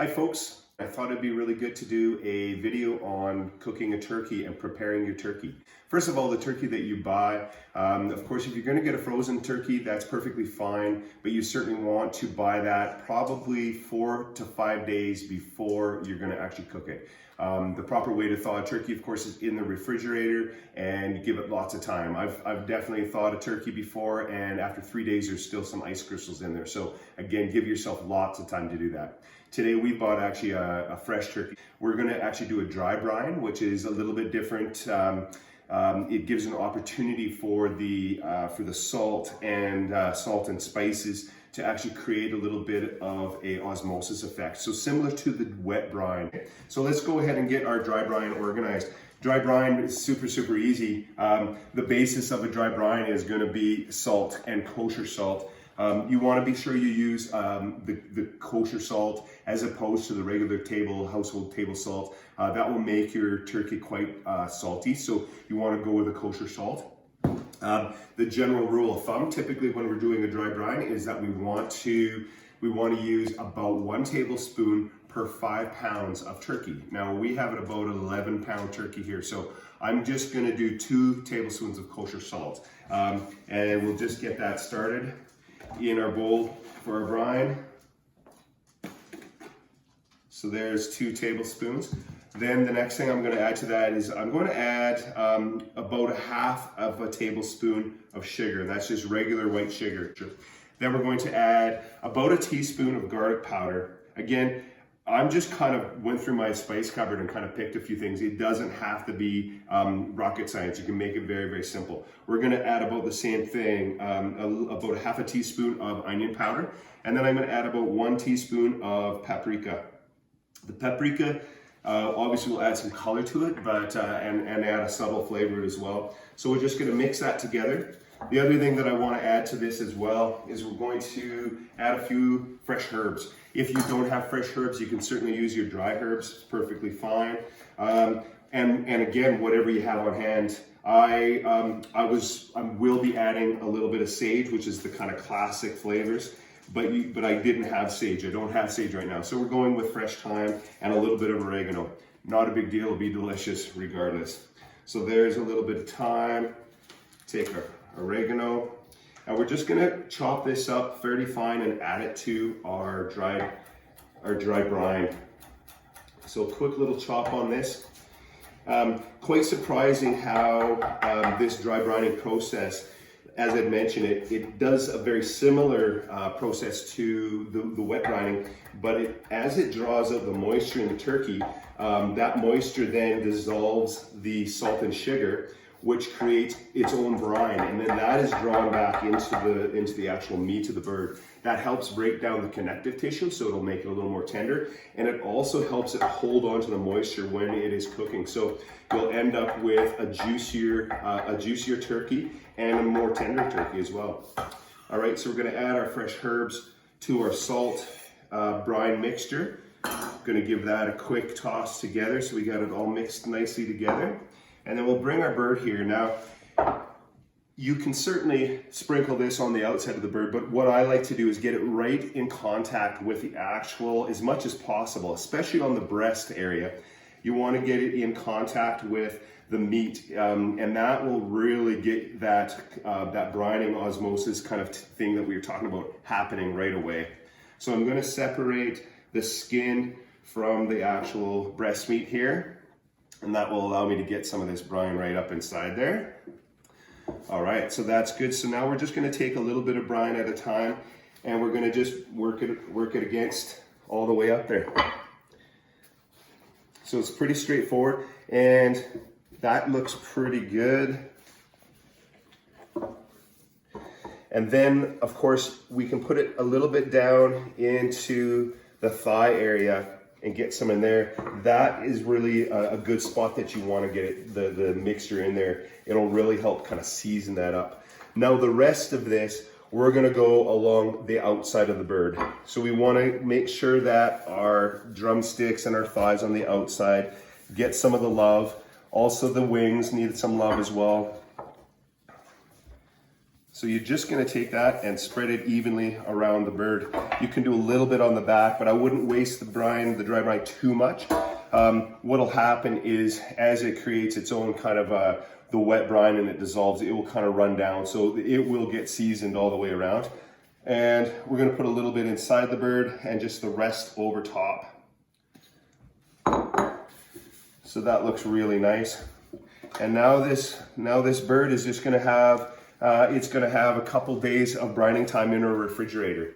Hi folks, I thought it'd be really good to do a video on cooking a turkey and preparing your turkey. First of all, the turkey that you buy, of course, if you're going to get a frozen turkey, that's perfectly fine, but you certainly want to buy that probably 4 to 5 days before you're going to actually cook it. The proper way to thaw a turkey, of course, is in the refrigerator and give it lots of time. I've definitely thawed a turkey before, and after 3 days, there's still some ice crystals in there. So again, give yourself lots of time to do that. Today we bought actually a fresh turkey. We're going to actually do a dry brine, which is a little bit different. It gives an opportunity for the salt and spices to actually create a little bit of a osmosis effect. So similar to the wet brine. So let's go ahead and get our dry brine organized. Dry brine is super easy. The basis of a dry brine is going to be salt and kosher salt. You want to be sure you use the kosher salt as opposed to the regular household table salt. That will make your turkey quite salty, so you want to go with a kosher salt. The general rule of thumb, typically when we're doing a dry brine, is that we want to use about 1 tablespoon per 5 pounds of turkey. Now we have about an 11-pound turkey here, so I'm just going to do 2 tablespoons of kosher salt, and we'll just get that started in our bowl for our brine. So there's 2 tablespoons. Then the next thing I'm going to add to that is I'm going to add about 1/2 tablespoon of sugar. That's just regular white sugar. Then we're going to add about 1 teaspoon of garlic powder. Again, I'm just kind of went through my spice cupboard and kind of picked a few things. It doesn't have to be rocket science. You can make it very simple. We're going to add about the same thing, about 1/2 teaspoon of onion powder. And then I'm going to add about 1 teaspoon of paprika. The paprika obviously will add some color to it, but and add a subtle flavor as well. So we're just going to mix that together. The other thing that I want to add to this as well is we're going to add a few fresh herbs. If you don't have fresh herbs, you can certainly use your dry herbs. It's perfectly fine. And again, whatever you have on hand. I will be adding a little bit of sage, which is the kind of classic flavors. But I didn't have sage. I don't have sage right now. So we're going with fresh thyme and a little bit of oregano. Not a big deal. It'll be delicious regardless. So there's a little bit of thyme. Take our oregano. And we're just going to chop this up fairly fine and add it to our dry brine. So a quick little chop on this. Quite surprising how this dry brining process, as I mentioned, it does a very similar process to the wet brining, but as it draws out the moisture in the turkey, that moisture then dissolves the salt and sugar, which creates its own brine, and then that is drawn back into the actual meat of the bird. That helps break down the connective tissue, so it'll make it a little more tender, and it also helps it hold on to the moisture when it is cooking. So you'll end up with a juicier turkey and a more tender turkey as well. All right, so we're going to add our fresh herbs to our salt brine mixture. Going to give that a quick toss together so we got it all mixed nicely together. And then we'll bring our bird here. Now, you can certainly sprinkle this on the outside of the bird, but what I like to do is get it right in contact with the actual, as much as possible, especially on the breast area. You want to get it in contact with the meat, and that will really get that brining osmosis kind of thing that we were talking about happening right away. So I'm going to separate the skin from the actual breast meat here. And that will allow me to get some of this brine right up inside there. All right, so that's good. So now we're just going to take a little bit of brine at a time, and we're going to just work it against all the way up there. So it's pretty straightforward, and that looks pretty good. And then, of course, we can put it a little bit down into the thigh area and get some in there. That is really a good spot that you want to get the mixture in there. It'll really help kind of season that up. Now the rest of this, we're going to go along the outside of the bird. So we want to make sure that our drumsticks and our thighs on the outside get some of the love. Also the wings need some love as well. So you're just gonna take that and spread it evenly around the bird. You can do a little bit on the back, but I wouldn't waste the brine, the dry brine too much. What'll happen is as it creates its own kind of the wet brine and it dissolves, it will kind of run down. So it will get seasoned all the way around. And we're gonna put a little bit inside the bird and just the rest over top. So that looks really nice. And now this bird is just gonna have, it's gonna have a couple days of brining time in our refrigerator.